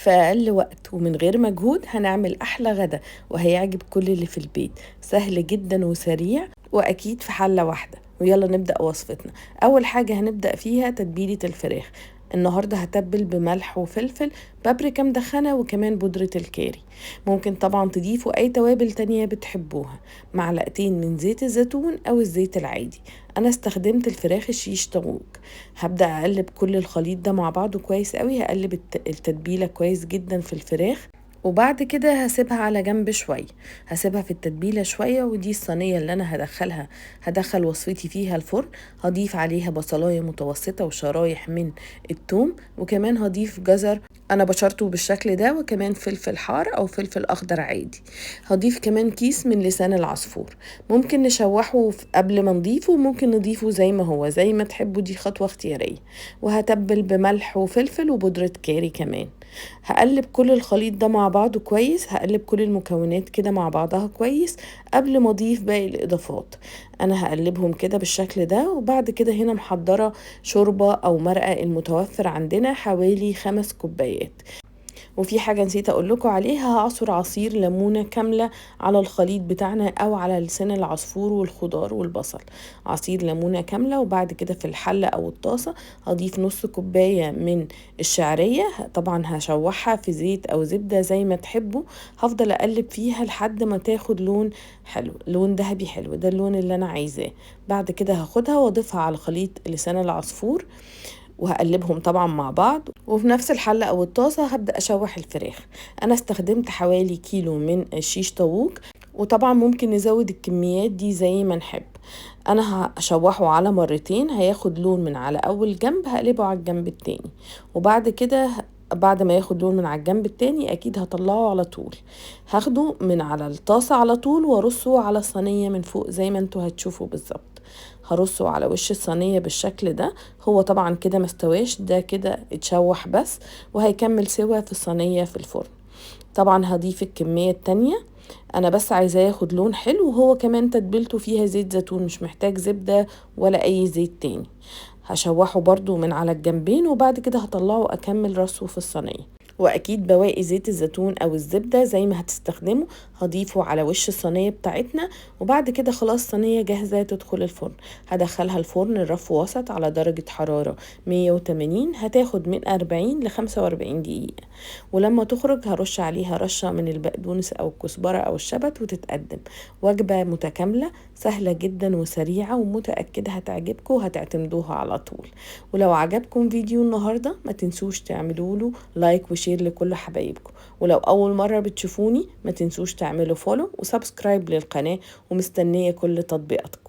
في أقل وقت ومن غير مجهود هنعمل أحلى غدا وهيعجب كل اللي في البيت. سهل جدا وسريع وأكيد في حلة واحدة. ويلا نبدأ وصفتنا. أول حاجة هنبدأ فيها تتبيلة الفراخ. النهاردة هتبل بملح وفلفل، بابريكا مدخنة، وكمان بودرة الكاري. ممكن طبعا تضيفوا أي توابل تانية بتحبوها. معلقتين من زيت الزيتون أو الزيت العادي. أنا استخدمت الفراخ الشيش طاووق. هبدأ أقلب كل الخليط ده مع بعضه كويس قوي. هقلب التتبيلة كويس جدا في الفراخ، وبعد كده هسيبها على جنب شوية. هسيبها في التتبيلة شوية. ودي الصينية اللي أنا هدخل وصفتي فيها الفرن. هضيف عليها بصلاية متوسطة وشرايح من الثوم، وكمان هضيف جزر أنا بشرته بالشكل ده، وكمان فلفل حار أو فلفل أخضر عادي. هضيف كمان كيس من لسان العصفور. ممكن نشوحه قبل ما نضيفه، وممكن نضيفه زي ما هو زي ما تحبوا، دي خطوة اختيارية. وهتبل بملح وفلفل وبودرة كاري كمان. هقلب كل الخليط ده مع بعضه كويس. هقلب كل المكونات كده مع بعضها كويس قبل ما اضيف باقي الاضافات. انا هقلبهم كده بالشكل ده. وبعد كده هنا محضرة شوربة او مرقة المتوفر عندنا حوالي 5 كوبايات. وفي حاجة نسيت اقول لكم عليها، هعصر عصير ليمونة كاملة على الخليط بتاعنا او على لسان العصفور والخضار والبصل. عصير ليمونة كاملة. وبعد كده في الحلة او الطاسة هضيف نص كوباية من الشعرية. طبعا هشوحها في زيت او زبدة زي ما تحبوا. هفضل اقلب فيها لحد ما تاخد لون حلو، لون ذهبي حلو، ده اللون اللي انا عايزاه. بعد كده هاخدها واضيفها على خليط لسان العصفور، وهقلبهم طبعا مع بعض. وفي نفس الحلة او الطاسة هبدأ اشوح الفراخ. انا استخدمت حوالي كيلو من الشيش طاووق، وطبعا ممكن نزود الكميات دي زي ما نحب. انا هشوحه على مرتين. هياخد لون من على اول جنب هقلبه على الجنب التاني. وبعد كده بعد ما ياخد لون من على الجنب التاني اكيد هطلعه على طول. هاخده من على الطاسة على طول وارصه على الصينية من فوق زي ما انتوا هتشوفوا بالظبط. هرصه على وش الصينية بالشكل ده. هو طبعا كده مستواش، ده كده اتشوح بس، وهيكمل سوا في الصينية في الفرن. طبعا هضيف الكمية التانية. انا بس عايزاه ياخد لون حلو، وهو كمان تتبيلته فيها زيت زيتون، مش محتاج زبدة ولا اي زيت تاني. هشوحه برضو من على الجنبين، وبعد كده هطلعه اكمل رصه في الصينية. واكيد بواقي زيت الزيتون او الزبدة زي ما هتستخدمه هضيفه على وش الصينية بتاعتنا. وبعد كده خلاص صينية جاهزة تدخل الفرن. هدخلها الفرن الرف وسط على درجة حرارة 180. هتاخد من 40 ل 45 دقيقة. ولما تخرج هرش عليها رشة من البقدونس او الكزبرة او الشبت وتتقدم. وجبة متكاملة سهلة جدا وسريعة، ومتأكدة هتعجبكم وهتعتمدوها على طول. ولو عجبكم فيديو النهاردة ما تنسوش تعملوا له لايك وشير لكل حبايبكم. ولو أول مرة بتشوفوني ما تنسوش تعملوا فولو وسبسكرايب للقناة، ومستنية كل تطبيقاتكم.